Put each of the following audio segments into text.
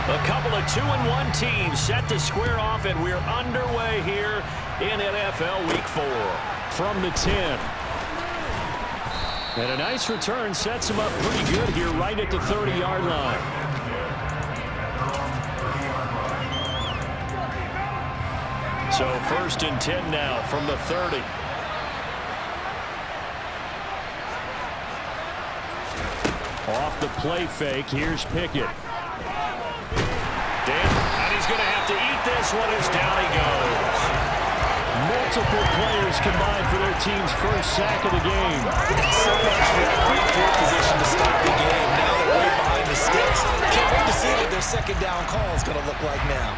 A couple of 2-1 teams set to square off, and we're underway here in NFL Week 4. From the 10. And a nice return sets him up pretty good here right at the 30-yard line. So 1st and 10 now from the 30. Off the play fake, here's Pickett. And he's going to have to eat this one as down he goes. Multiple players combined for their team's first sack of the game. So much for that great field position to start the game. Now they're right behind the sticks. Can't wait to see what their second down call is going to look like now.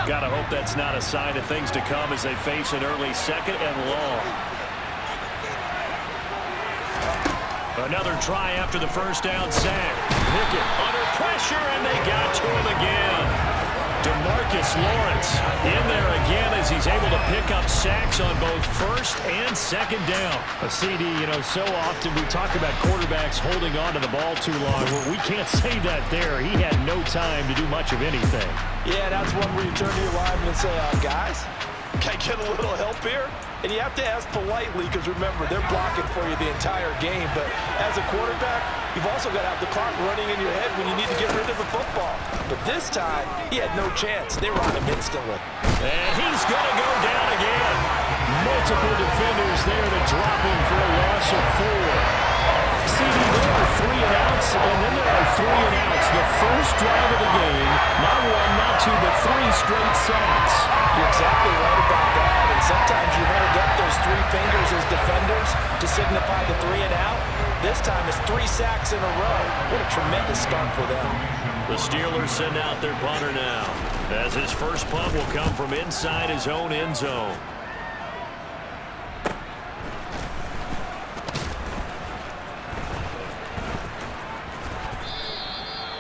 Gotta hope that's not a sign of things to come as they face an early 2nd and long. Another try after the first down sack. Pickett under pressure, and they got to him again. DeMarcus Lawrence in there again as he's able to pick up sacks on both 1st and 2nd down. A CD, so often we talk about quarterbacks holding on to the ball too long. Well, we can't say that there. He had no time to do much of anything. Yeah, that's one where you turn to your lineman and say, guys, can I get a little help here? And you have to ask politely because, remember, they're blocking for you the entire game. But as a quarterback, you've also got to have the clock running in your head when you need to get rid of the football. But this time, he had no chance. They were on him instantly. And he's going to go down again. Multiple defenders there to drop him for a loss of 4. CD, there are 3 and outs, and then there are 3 and outs. The first drive of the game, not 1, not 2, but 3 straight sacks. You're exactly right about that. And sometimes you hold up those 3 fingers as defenders to signify the 3 and out. This time it's 3 sacks in a row. What a tremendous start for them. The Steelers send out their punter now, as his first punt will come from inside his own end zone.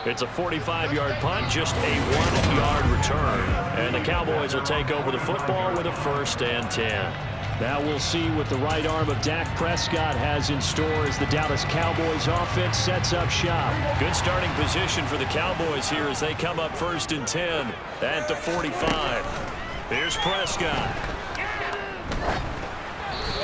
It's a 45-yard punt, just a 1-yard return. And the Cowboys will take over the football with a 1st and 10. Now we'll see what the right arm of Dak Prescott has in store as the Dallas Cowboys offense sets up shop. Good starting position for the Cowboys here as they come up 1st and 10 at the 45. Here's Prescott.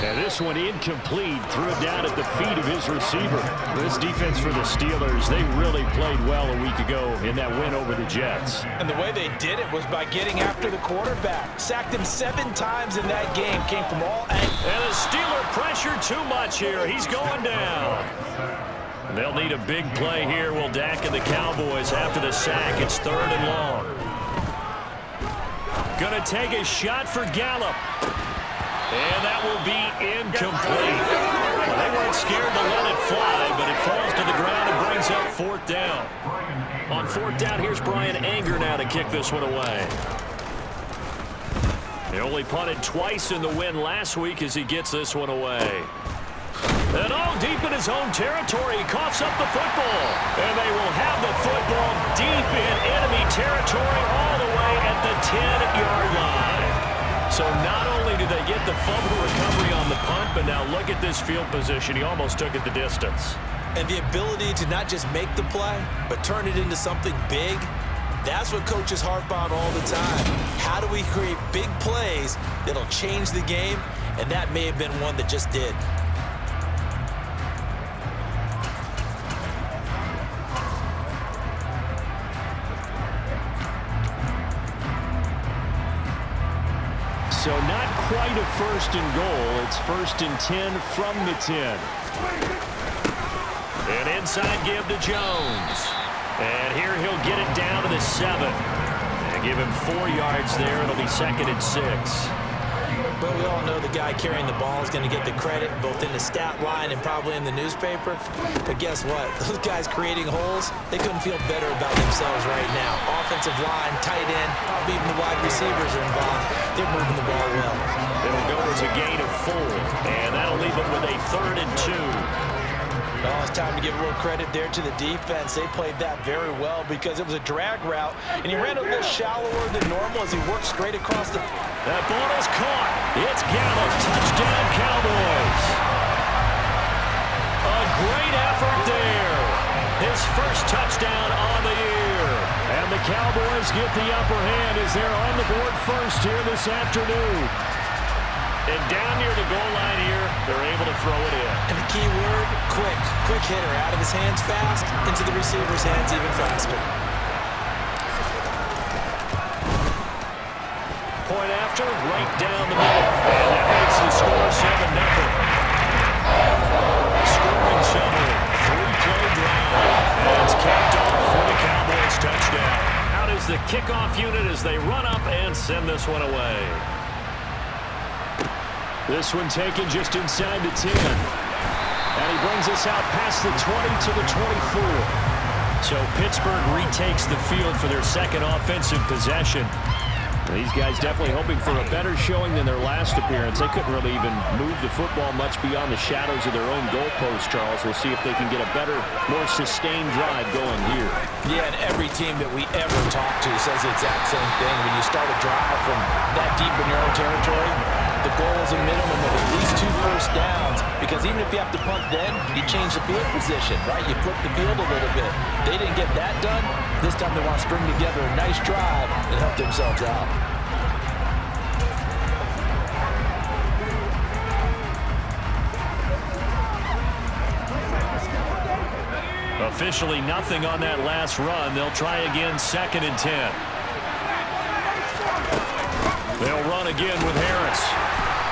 And this one incomplete, threw it down at the feet of his receiver. This defense for the Steelers, they really played well a week ago in that win over the Jets. And the way they did it was by getting after the quarterback. Sacked him 7 times in that game. Came from all angles. And the Steeler pressure too much here. He's going down. They'll need a big play here, will Dak and the Cowboys after the sack. It's 3rd and long. Gonna take a shot for Gallup. And that will be incomplete. Well, they weren't scared to let it fly, but it falls to the ground and brings up 4th down. On 4th down, here's Brian Anger now to kick this one away. He only punted twice in the win last week as he gets this one away. And deep in his own territory, he coughs up the football. And they will have the football deep in enemy territory all the way at the 10-yard line. So not only did they get the fumble recovery on the punt, but now look at this field position. He almost took it the distance. And the ability to not just make the play, but turn it into something big, that's what coaches harp on all the time. How do we create big plays that'll change the game? And that may have been one that just did. So not quite a 1st and goal. It's 1st and 10 from the 10. An inside give to Jones. And here he'll get it down to the 7. And give him 4 yards there. It'll be 2nd and 6. But we all know the guy carrying the ball is going to get the credit both in the stat line and probably in the newspaper. But guess what? Those guys creating holes, they couldn't feel better about themselves right now. Offensive line, tight end, probably even the wide receivers are involved. They're moving the ball well. It'll go as a gain of 4. And that'll leave them with a 3rd and 2. Oh, it's time to give a little credit there to the defense. They played that very well because it was a drag route, and he ran a little shallower than normal as he worked straight across the... That ball is caught. It's Gallup. Touchdown, Cowboys. A great effort there. His first touchdown on the year. And the Cowboys get the upper hand as they're on the board first here this afternoon. And down near the goal line here, they're able to throw it in. And the key word, quick. Quick hitter. Out of his hands fast, into the receiver's hands even faster. Point after, right down the middle. And that makes the score 7-0. Scoring summary, 3-play drive. And it's capped off for the Cowboys touchdown. Out is the kickoff unit as they run up and send this one away. This one taken just inside the 10. And he brings us out past the 20 to the 24. So Pittsburgh retakes the field for their second offensive possession. These guys definitely hoping for a better showing than their last appearance. They couldn't really even move the football much beyond the shadows of their own goalpost, Charles. We'll see if they can get a better, more sustained drive going here. Yeah, and every team that we ever talk to says the exact same thing. When you start a drive from that deep in your own territory, the goal is a minimum of at least 2 first downs, because even if you have to punt then, you change the field position, right? You flip the field a little bit. They didn't get that done. This time they want to string together a nice drive and help themselves out. Officially nothing on that last run. They'll try again, 2nd and 10. They'll run again with Harris.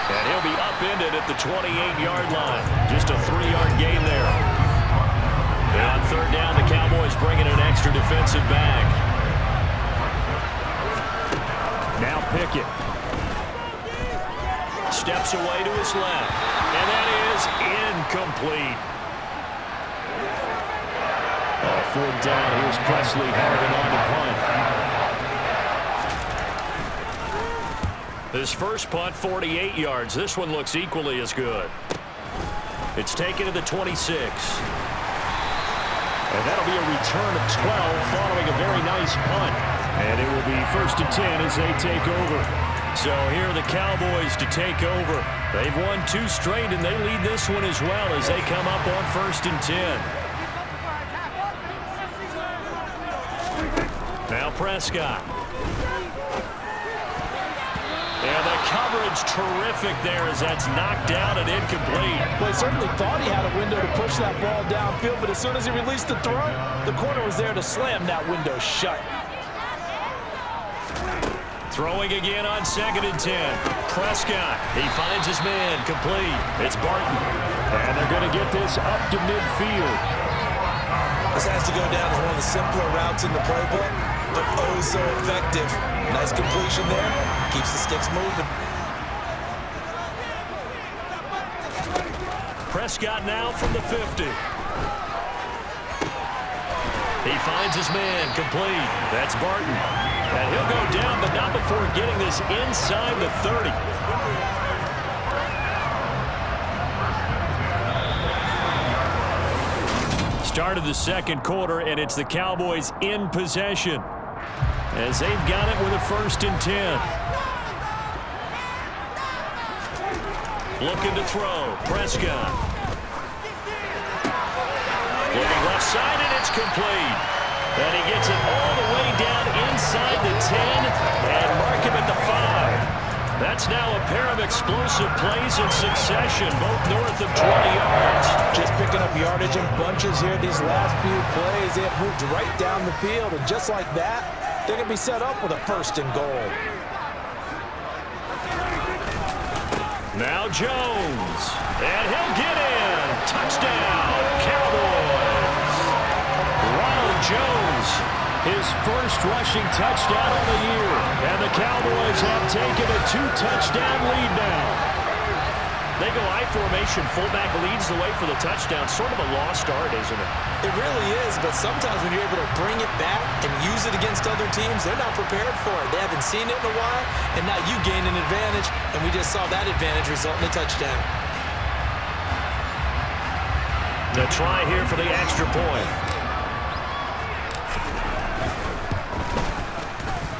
And he'll be upended at the 28-yard line. Just a 3-yard gain there. And on 3rd down, the Cowboys bringing an extra defensive back. Now Pickett. Steps away to his left. And that is incomplete. 4th down. Here's Presley holding on to punt. His first punt, 48 yards. This one looks equally as good. It's taken to the 26. And that'll be a return of 12 following a very nice punt. And it will be 1st and 10 as they take over. So here are the Cowboys to take over. They've won 2 straight, and they lead this one as well as they come up on 1st and 10. Now Prescott. And the coverage terrific there as that's knocked down and incomplete. Well, he certainly thought he had a window to push that ball downfield, but as soon as he released the throw, the corner was there to slam that window shut. Throwing again on 2nd and 10. Prescott, he finds his man, complete. It's Barton. And they're going to get this up to midfield. This has to go down as one of the simpler routes in the playbook, but oh so effective. Nice completion there. Keeps the sticks moving. Prescott now from the 50. He finds his man, complete. That's Barton. And he'll go down, but not before getting this inside the 30. Start of the 2nd quarter, and it's the Cowboys in possession as they've got it with a 1st and 10. Looking to throw. Prescott. Looking left side, and it's complete. And he gets it all the way down inside the 10 and mark him at the 5. That's now a pair of explosive plays in succession, both north of 20 yards. Just picking up yardage in bunches here these last few plays. They have moved right down the field, and just like that, they're going to be set up with a 1st and goal. Now Jones, and he'll get in. Touchdown, Cowboys. Ronald Jones, his first rushing touchdown of the year. And the Cowboys have taken a 2-touchdown lead now. They go I formation, fullback leads the way for the touchdown. Sort of a lost art, isn't it? It really is, but sometimes when you're able to bring it back and use it against other teams, they're not prepared for it. They haven't seen it in a while, and now you gain an advantage, and we just saw that advantage result in a touchdown. The try here for the extra point.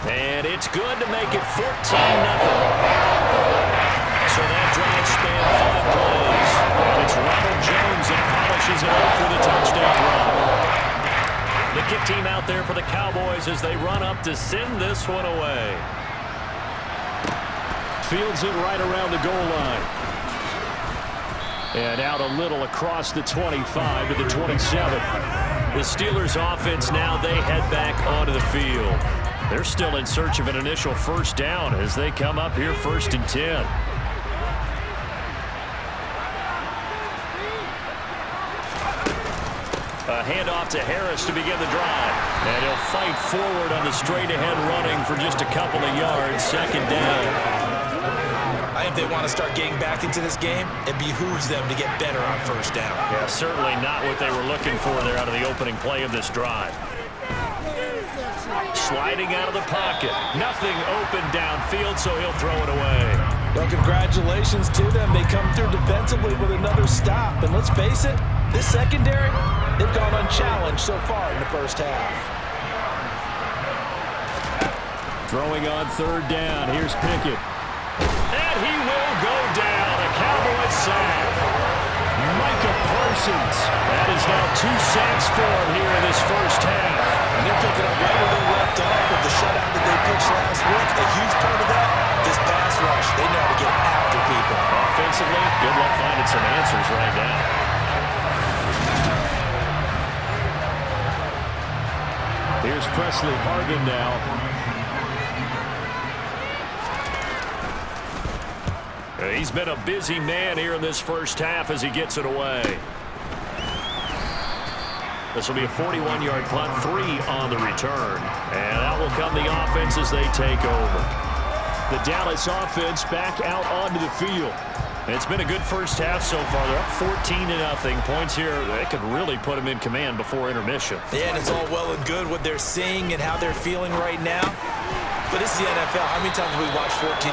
And it's good to make it 14-0. So that drive spanned 5 plays. And it's Ronald Jones that polishes it up for the touchdown run. The kick team out there for the Cowboys as they run up to send this one away. Fields it right around the goal line. And out a little across the 25 to the 27. The Steelers offense now, they head back onto the field. They're still in search of an initial first down as they come up here 1st and 10. A handoff to Harris to begin the drive. And he'll fight forward on the straight-ahead running for just a couple of yards. 2nd down. I think they want to start getting back into this game. It behooves them to get better on 1st down. Yeah, certainly not what they were looking for there out of the opening play of this drive. Sliding out of the pocket. Nothing open downfield, so he'll throw it away. Well, congratulations to them. They come through defensively with another stop. And let's face it, this secondary, they've gone unchallenged so far in the 1st half. Throwing on 3rd down. Here's Pickett. And he will go down. A Cowboys sack. Micah Parsons. That is now 2 sacks for him here in this 1st half. And they're picking up right where they left off with the shutout that they pitched last week. A huge part of that, this pass rush. They know how to get after people. Offensively, good luck finding some answers right now. Here's Presley Harvin now. He's been a busy man here in this 1st half as he gets it away. This will be a 41-yard punt, 3 on the return. And out will come the offense as they take over. The Dallas offense back out onto the field. It's been a good 1st half so far. They're up 14-0. Points here, they could really put them in command before intermission. Yeah, and it's all well and good what they're seeing and how they're feeling right now. But this is the NFL. How many times have we watched 14-0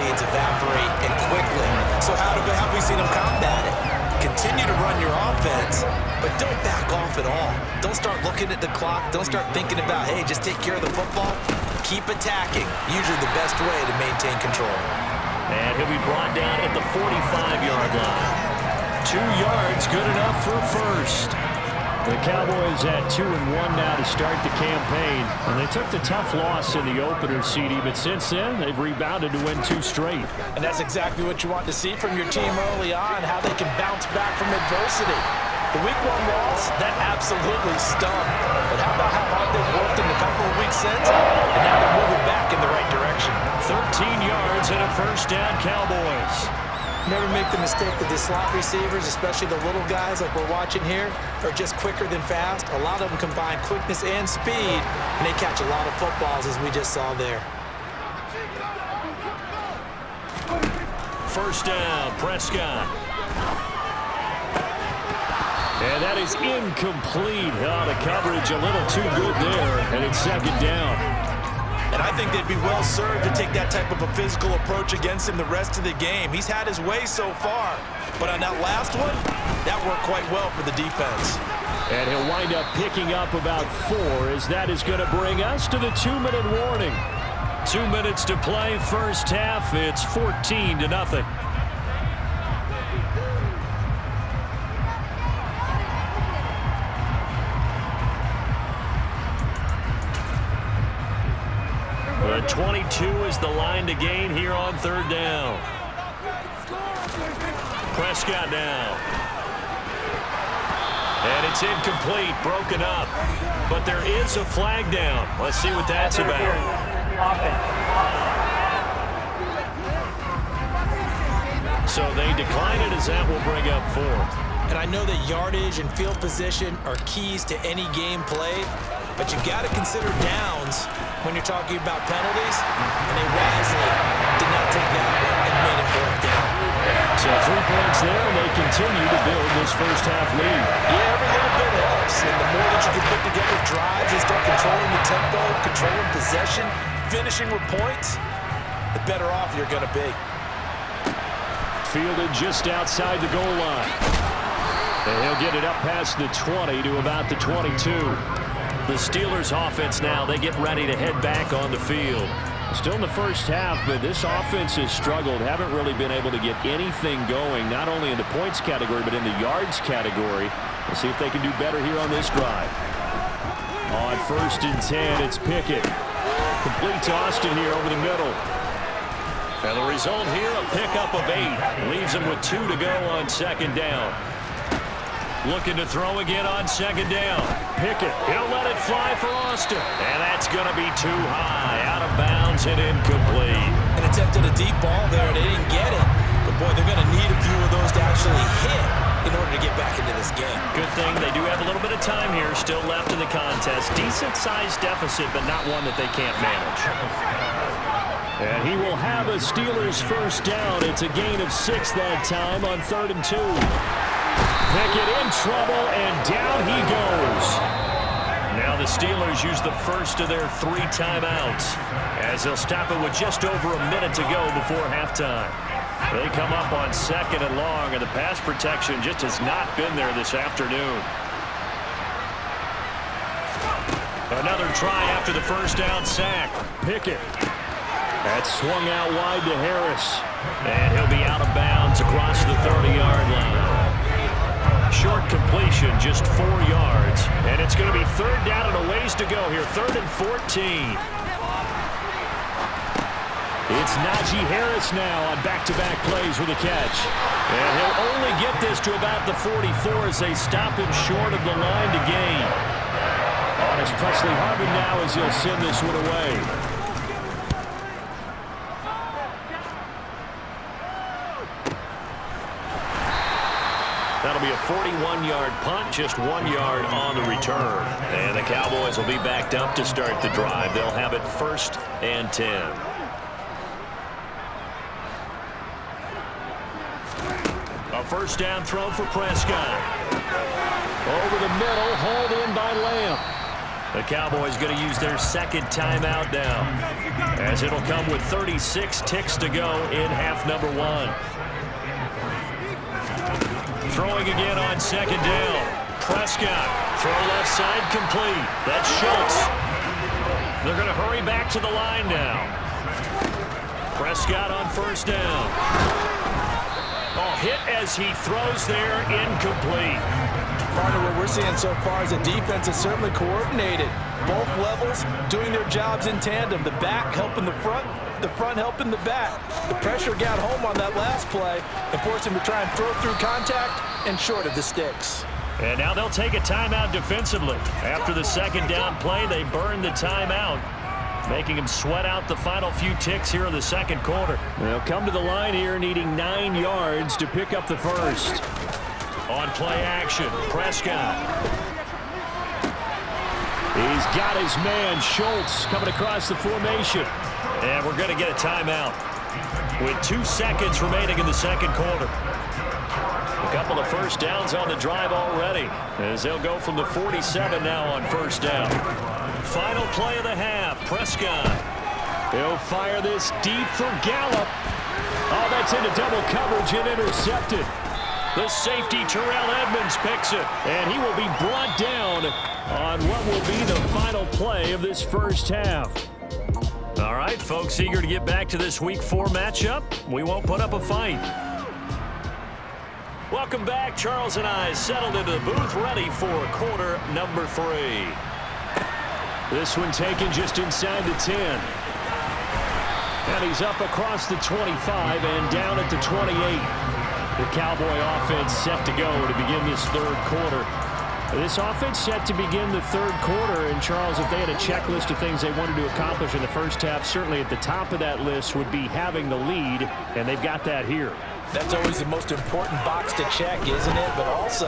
leads evaporate and quickly? So how have we seen them combat it? Continue to run your offense, but don't back off at all. Don't start looking at the clock. Don't start thinking about, hey, just take care of the football. Keep attacking. Usually the best way to maintain control. And he'll be brought down at the 45-yard line. 2 yards, good enough for a first. The Cowboys at 2-1 now to start the campaign. And they took the tough loss in the opener, CD, but since then, they've rebounded to win 2 straight. And that's exactly what you want to see from your team early on, how they can bounce back from adversity. The Week 1 loss, that absolutely stung. But how about how hard they've worked in the couple of weeks since? And now they're moving back in the right direction. 13 yards and a 1st down, Cowboys. Never make the mistake that the slot receivers, especially the little guys like we're watching here, are just quicker than fast. A lot of them combine quickness and speed, and they catch a lot of footballs, as we just saw there. 1st down, Prescott. And that is incomplete. The coverage a little too good there, and it's 2nd down. And I think they'd be well served to take that type of a physical approach against him the rest of the game. He's had his way so far. But on that last one, that worked quite well for the defense. And he'll wind up picking up about 4 as that is going to bring us to the 2-minute warning. 2 minutes to play, 1st half. It's 14-0. The 22 is the line to gain here on 3rd down. Prescott now. And it's incomplete, broken up. But there is a flag down. Let's see what that's about. So they decline it as that will bring up 4th. And I know that yardage and field position are keys to any game played, but you've got to consider downs when you're talking about penalties, and they wisely did not take that one and made it 4th down. So 3 points there, and they continue to build this 1st half lead. Yeah, every little bit helps, and the more that you can put together drives and start controlling the tempo, controlling possession, finishing with points, the better off you're going to be. Fielded just outside the goal line. And he'll get it up past the 20 to about the 22. The Steelers offense now, they get ready to head back on the field. Still in the first half, but this offense has struggled. Haven't really been able to get anything going, not only in the points category, but in the yards category. We'll see if they can do better here on this drive. On 1st and 10, it's Pickett. Complete to Austin here over the middle. And the result here, a pickup of 8. Leaves him with 2 to go on 2nd down. Looking to throw again on 2nd down. Pickett. He'll let it fly for Austin. And that's going to be too high. Out of bounds and incomplete. And attempted a deep ball there, and they didn't get it. But, boy, they're going to need a few of those to actually hit in order to get back into this game. Good thing they do have a little bit of time here still left in the contest. Decent-sized deficit, but not one that they can't manage. And he will have a Steelers first down. It's a gain of 6 that time on 3rd and 2. Pickett in trouble, and down he goes. Now the Steelers use the first of their 3 timeouts as they'll stop it with just over a minute to go before halftime. They come up on 2nd and long, and the pass protection just has not been there this afternoon. Another try after the first down sack. Pickett. That's swung out wide to Harris. And he'll be out of bounds across the 30-yard line. Short completion, just 4 yards. And it's going to be 3rd down and a ways to go here. 3rd and 14. It's Najee Harris now on back-to-back plays with a catch. And he'll only get this to about the 44 as they stop him short of the line to gain. On his Presley Harvin now as he'll send this one away. That'll be a 41-yard punt, just 1 yard on the return. And the Cowboys will be backed up to start the drive. They'll have it 1st and 10. A first down throw for Prescott. Over the middle, hauled in by Lamb. The Cowboys going to use their 2nd timeout now, as it'll come with 36 ticks to go in half number 1. Throwing again on 2nd down. Prescott, throw left side complete. That's Schultz. They're going to hurry back to the line now. Prescott on 1st down. Oh, hit as he throws there, incomplete. Partner, what we're seeing so far is the defense is certainly coordinated. Both levels doing their jobs in tandem. The back helping the front helping the back. The pressure got home on that last play and forced him to try and throw through contact and short of the sticks. And now they'll take a timeout defensively. After the 2nd down play, they burn the timeout, making him sweat out the final few ticks here in the 2nd quarter. They'll come to the line here needing 9 yards to pick up the first. On play action, Prescott. He's got his man, Schultz, coming across the formation. And we're going to get a timeout with 2 seconds remaining in the 2nd quarter. A couple of first downs on the drive already, as they'll go from the 47 now on 1st down. Final play of the half, Prescott. He'll fire this deep for Gallup. Oh, that's into double coverage and intercepted. The safety, Terrell Edmonds, picks it. And he will be brought down on what will be the final play of this first half. All right, folks, eager to get back to this Week 4 matchup. We won't put up a fight. Welcome back. Charles and I settled into the booth, ready for quarter number 3. This one taken just inside the 10. And he's up across the 25 and down at the 28. The Cowboy offense set to go to begin this 3rd quarter. This offense set to begin the 3rd quarter. And, Charles, if they had a checklist of things they wanted to accomplish in the first half, certainly at the top of that list would be having the lead, and they've got that here. That's always the most important box to check, isn't it? But also,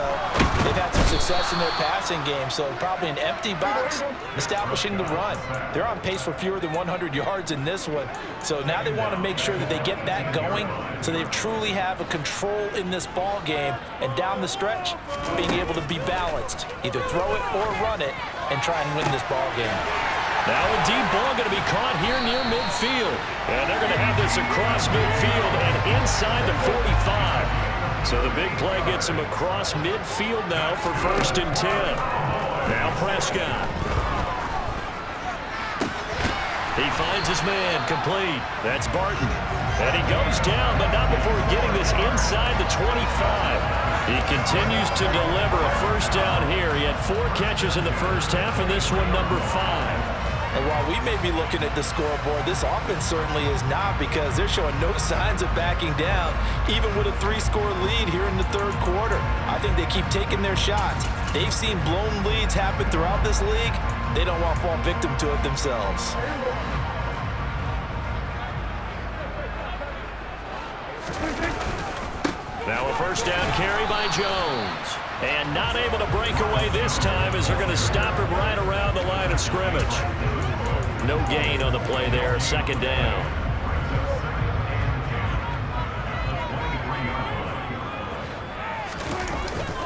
they've had some success in their passing game, so probably an empty box establishing the run. They're on pace for fewer than 100 yards in this one, so now they want to make sure that they get that going so they truly have a control in this ball game, and down the stretch, being able to be balanced, either throw it or run it, and try and win this ball game. Now a deep ball going to be caught here near midfield. And they're going to have this across midfield and inside the 45. So the big play gets him across midfield now for 1st and 10. Now Prescott. He finds his man, complete. That's Barton. And he goes down, but not before getting this inside the 25. He continues to deliver a 1st down here. He had 4 catches in the 1st half, and this one number 5. And while we may be looking at the scoreboard, this offense certainly is not, because they're showing no signs of backing down, even with a 3-score lead here in the 3rd quarter. I think they keep taking their shots. They've seen blown leads happen throughout this league. They don't want to fall victim to it themselves. Now a 1st down carry by Jones. And not able to break away this time, as they're going to stop him right around the line of scrimmage. No gain on the play there, 2nd down.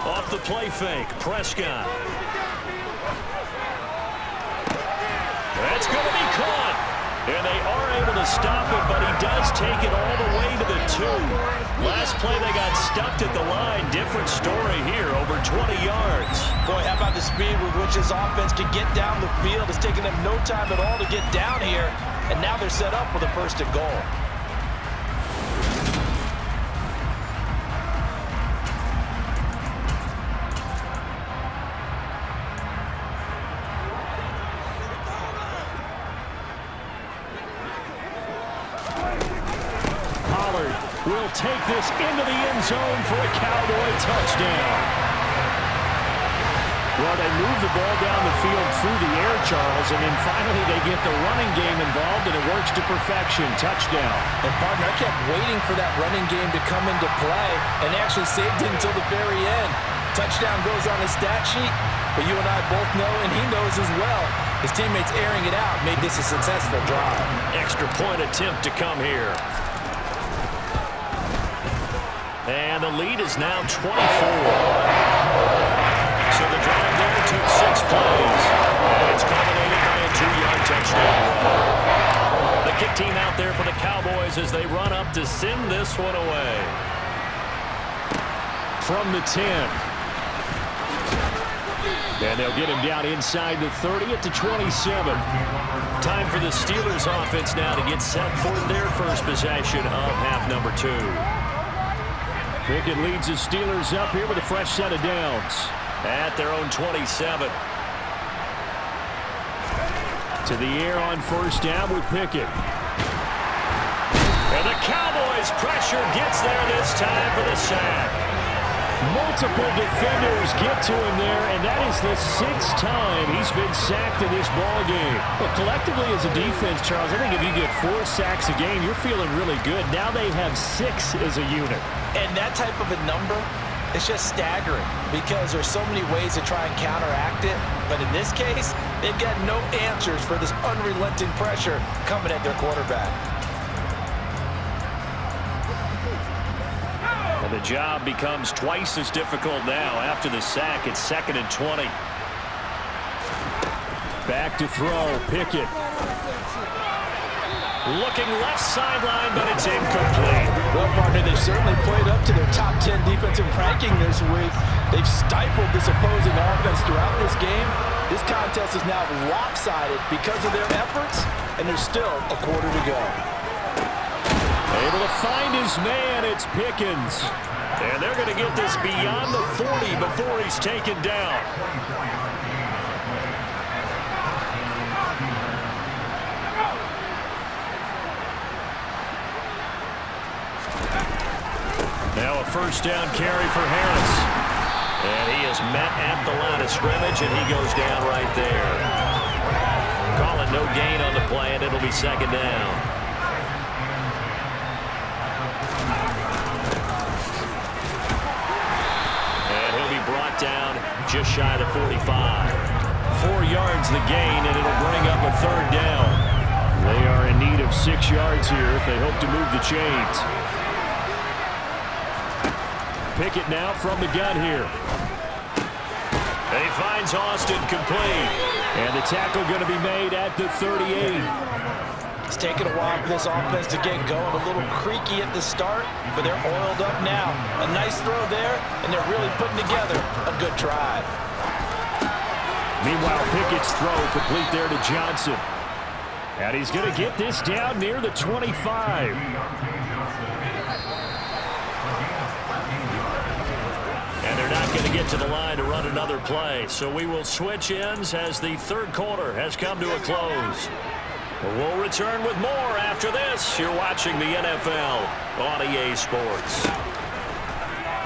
Off the play fake, Prescott. That's going to be caught. And they are able to stop him, but he does take it all the way to the 2. Last play they got stuffed at the line. Different story here, over 20 yards. Boy, how about the speed with which his offense can get down the field? It's taken them no time at all to get down here, and now they're set up with a 1st and goal. Will take this into the end zone for a Cowboy touchdown. Well, they move the ball down the field through the air, Charles, and then finally they get the running game involved, and it works to perfection. Touchdown. And, partner, I kept waiting for that running game to come into play, and they actually saved it until the very end. Touchdown goes on his stat sheet, but you and I both know, and he knows as well, his teammates airing it out made this a successful drive. Extra point attempt to come here. And the lead is now 24. So the drive there took 6 plays. And it's culminated by a 2-yard touchdown run. The kick team out there for the Cowboys as they run up to send this one away. From the 10. And they'll get him down inside the 30 at the 27. Time for the Steelers offense now to get set for their first possession of half number 2. Pickett leads the Steelers up here with a fresh set of downs. At their own 27. To the air on 1st down with Pickett. And the Cowboys pressure gets there this time for the sack. Multiple defenders get to him there, and that is the 6th time he's been sacked in this ball game. Well, collectively as a defense, Charles, I think if you get 4 sacks a game, you're feeling really good. Now they have 6 as a unit. And that type of a number, it's just staggering, because there's so many ways to try and counteract it. But in this case, they've got no answers for this unrelenting pressure coming at their quarterback. And the job becomes twice as difficult now. After the sack, it's 2nd and 20. Back to throw, Pickett. Looking left sideline, but it's incomplete. Well, partner, they certainly played up to their top 10 defensive ranking this week. They've stifled this opposing offense throughout this game. This contest is now lopsided because of their efforts, and there's still a quarter to go. Able to find his man, it's Pickens. And they're going to get this beyond the 40 before he's taken down. Now a 1st down carry for Harris. And he is met at the line of scrimmage, and he goes down right there. Calling no gain on the play, and it'll be 2nd down. And he'll be brought down just shy of the 45. 4 yards the gain, and it'll bring up a 3rd down. They are in need of 6 yards here if they hope to move the chains. Pickett now from the gun here. And he finds Austin complete. And the tackle going to be made at the 38. It's taken a while for this offense to get going. A little creaky at the start, but they're oiled up now. A nice throw there, and they're really putting together a good drive. Meanwhile, Pickett's throw complete there to Johnson. And he's going to get this down near the 25. And they're not going to get to the line to run another play. So we will switch ends as the third quarter has come to a close. We'll return with more after this. You're watching the NFL on EA Sports.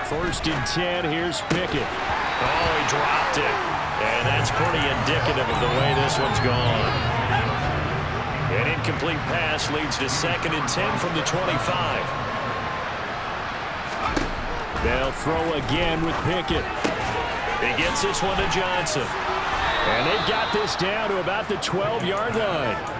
1st and 10. Here's Pickett. Oh, he dropped it. And that's pretty indicative of the way this one's gone. An incomplete pass leads to 2nd and 10 from the 25. They'll throw again with Pickett. He gets this one to Johnson. And they've got this down to about the 12-yard line.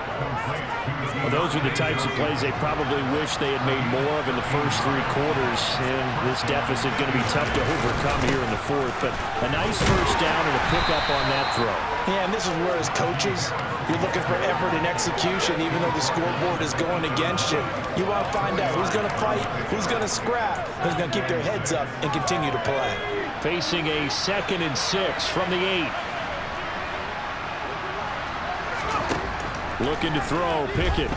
Well, those are the types of plays they probably wish they had made more of in the first 3 quarters. And this deficit going to be tough to overcome here in the 4th. But a nice first down and a pickup on that throw. Yeah, and this is where as coaches, you're looking for effort and execution, even though the scoreboard is going against you. You want to find out who's going to fight, who's going to scrap, who's going to keep their heads up and continue to play. Facing a 2nd and 6 from the 8. Looking to throw, Pickett.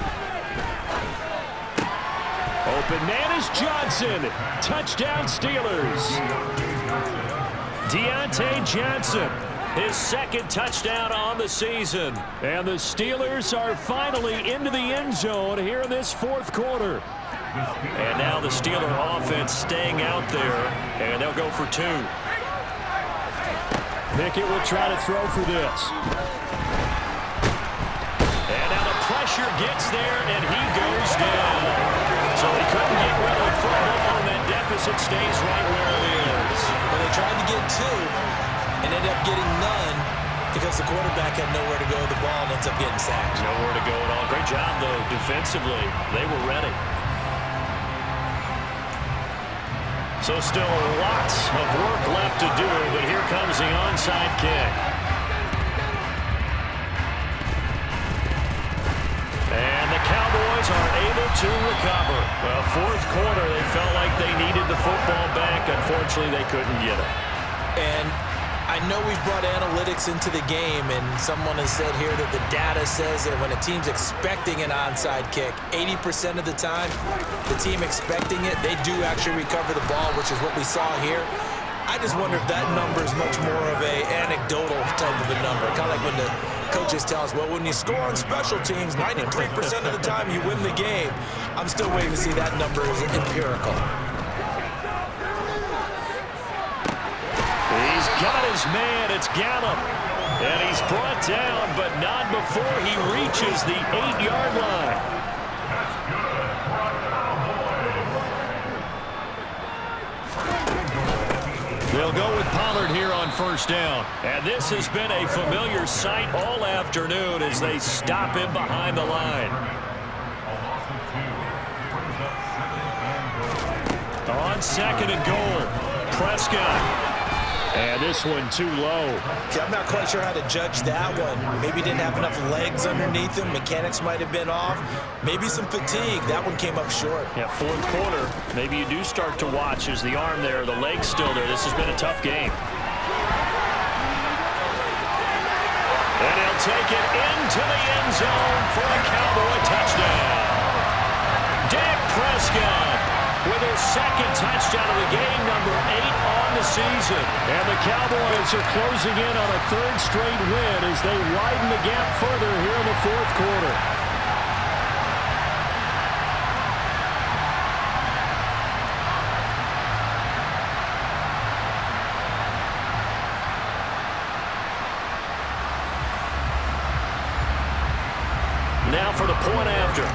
Open man is Johnson. Touchdown Steelers. Deontay Johnson, his 2nd touchdown on the season. And the Steelers are finally into the end zone here in this 4th quarter. And now the Steeler offense staying out there, and they'll go for 2. Pickett will try to throw for this. And now the pressure gets there, and he goes down. So he couldn't get rid of the football, and that deficit stays right where it is. Well, they tried to get 2 and ended up getting none because the quarterback had nowhere to go with the ball and ends up getting sacked. Nowhere to go at all. Great job, though, defensively. They were ready. So still lots of work left to do, but here comes the onside kick. And the Cowboys are able to recover. Well, 4th quarter, they felt like they needed the football back. Unfortunately, they couldn't get it. And I know we've brought analytics into the game, and someone has said here that the data says that when a team's expecting an onside kick, 80% of the time, the team expecting it, they do actually recover the ball, which is what we saw here. I just wonder if that number is much more of a anecdotal type of a number. Kind of like when the coaches tell us, well, when you score on special teams, 93% of the time you win the game. I'm still waiting to see that number is empirical. He's got his man. It's Gallup. And he's brought down, but not before he reaches the 8-yard line. They'll go with Pollard here on 1st down. And this has been a familiar sight all afternoon as they stop him behind the line. On 2nd and goal, Prescott. And this one too low. I'm not quite sure how to judge that one. Maybe didn't have enough legs underneath him. Mechanics might have been off. Maybe some fatigue. That one came up short. Yeah, 4th quarter. Maybe you do start to watch as the arm there, the leg's still there. This has been a tough game. And he'll take it into the end zone for a Cowboy touchdown. Dak Prescott with his 2nd touchdown of the game, number 8 on the season. And the Cowboys are closing in on a 3rd straight win as they widen the gap further here in the 4th quarter. Now for the point after.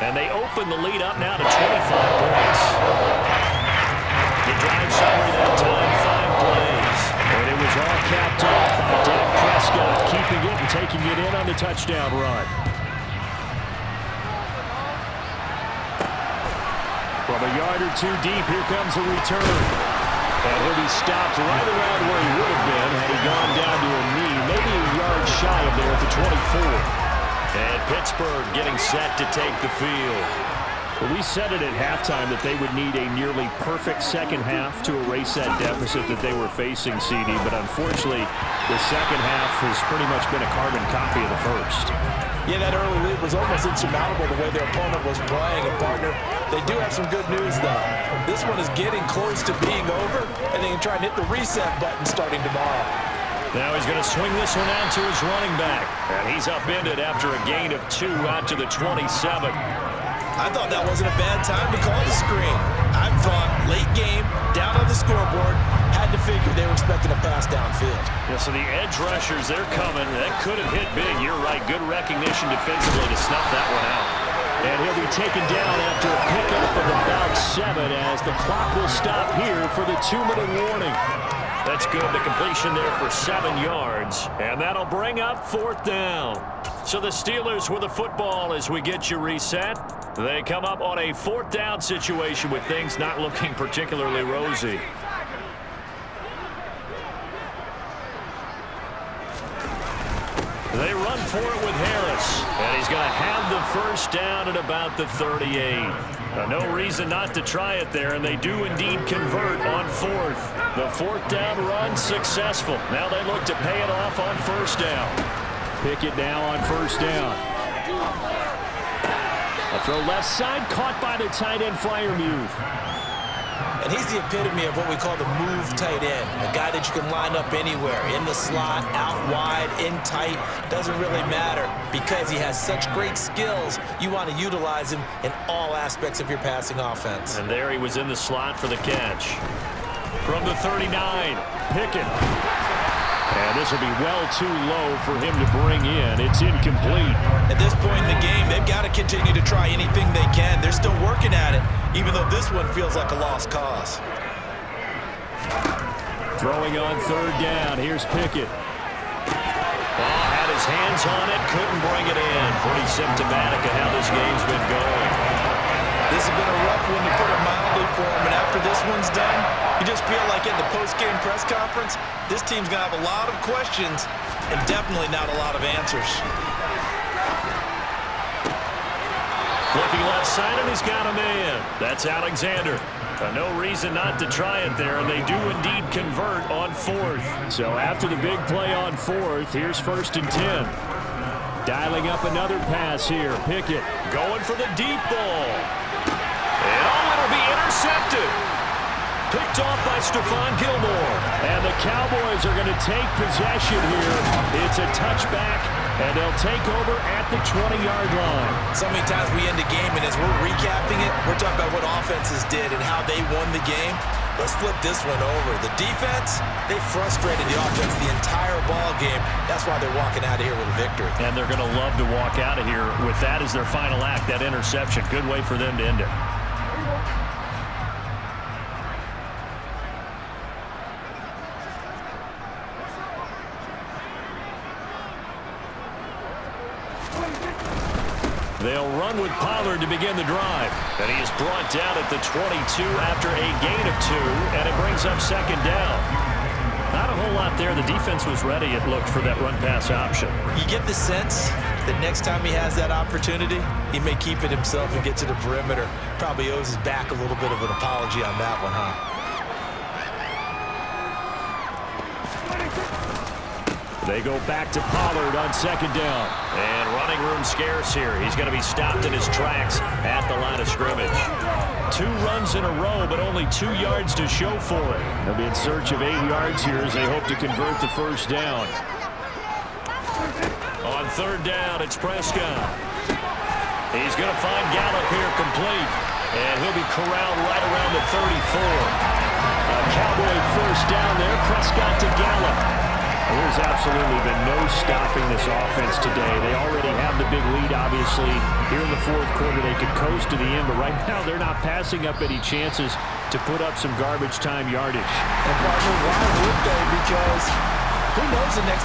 And they open the lead up now to 25 points. The drive summary that time, 5 plays. And it was all capped off by Dak Prescott, keeping it and taking it in on the touchdown run. From a yard or 2 deep, here comes a return. And he'll be stopped right around where he would have been had he gone down to a knee. Maybe shy of there at the 24. And Pittsburgh getting set to take the field. Well, we said it at halftime that they would need a nearly perfect second half to erase that deficit that they were facing, CD. But unfortunately, the second half has pretty much been a carbon copy of the first. Yeah, that early lead was almost insurmountable the way their opponent was playing. And, partner, they do have some good news, though. This one is getting close to being over, and they can try and hit the reset button starting tomorrow. Now he's going to swing this one out to his running back. And he's upended after a gain of 2 out to the 27. I thought that wasn't a bad time to call the screen. I thought late game, down on the scoreboard, had to figure they were expecting a pass downfield. Yeah, so the edge rushers, they're coming. That could have hit big. You're right. Good recognition defensively to snuff that one out. And he'll be taken down after a pickup of about 7 as the clock will stop here for the 2-minute warning. That's good. The completion there for 7 yards. And that'll bring up 4th down. So the Steelers with the football as we get you reset. They come up on a 4th down situation with things not looking particularly rosy. They run for it with Harris. And he's going to have the first down at about the 38. No reason not to try it there, and they do indeed convert on 4th. The 4th down run successful. Now they look to pay it off on 1st down. Pickett now on 1st down. A throw left side, caught by the tight end Freiermuth. And he's the epitome of what we call the move tight end. A guy that you can line up anywhere, in the slot, out wide, in tight. Doesn't really matter because he has such great skills. You want to utilize him in all aspects of your passing offense. And there he was in the slot for the catch. From the 39, Pickett. And this will be well too low for him to bring in. It's incomplete. At this point in the game, they've got to continue to try anything they can. They're still working at it, even though this one feels like a lost cause. Throwing on 3rd down. Here's Pickett. Had his hands on it, couldn't bring it in. Pretty symptomatic of how this game's been going. This has been a rough one, to put it mildly, for him. And after this one's done, you just feel like in the post-game press conference, this team's going to have a lot of questions and definitely not a lot of answers. Looking left side, and he's got a man. That's Alexander. No reason not to try it there, and they do indeed convert on 4th. So after the big play on 4th, here's 1st and 10. Dialing up another pass here. Pickett going for the deep ball. And it'll be intercepted. Picked off by Stephon Gilmore. And the Cowboys are going to take possession here. It's a touchback, and they'll take over at the 20-yard line. So many times we end the game, and as we're recapping it, we're talking about what offenses did and how they won the game. Let's flip this one over. The defense, they frustrated the offense the entire ball game. That's why they're walking out of here with a victory. And they're going to love to walk out of here with that as their final act, that interception. Good way for them to end it. They'll run with Pollard to begin the drive. And he is brought down at the 22 after a gain of 2, and it brings up 2nd down. Not a whole lot there. The defense was ready, it looked, for that run-pass option. You get the sense that next time he has that opportunity, he may keep it himself and get to the perimeter. Probably owes his back a little bit of an apology on that one, huh? They go back to Pollard on 2nd down. And running room scarce here. He's going to be stopped in his tracks at the line of scrimmage. 2 runs in a row, but only 2 yards to show for it. They'll be in search of 8 yards here as they hope to convert the 1st down. On 3rd down, it's Prescott. He's going to find Gallup here complete. And he'll be corralled right around the 34. A Cowboy 1st down there. Prescott to Gallup. There's absolutely been no stopping this offense today. They already have the big lead, obviously. Here in the 4th quarter, they could coast to the end, but right now they're not passing up any chances to put up some garbage time yardage. And partner, why would they? Because who knows the next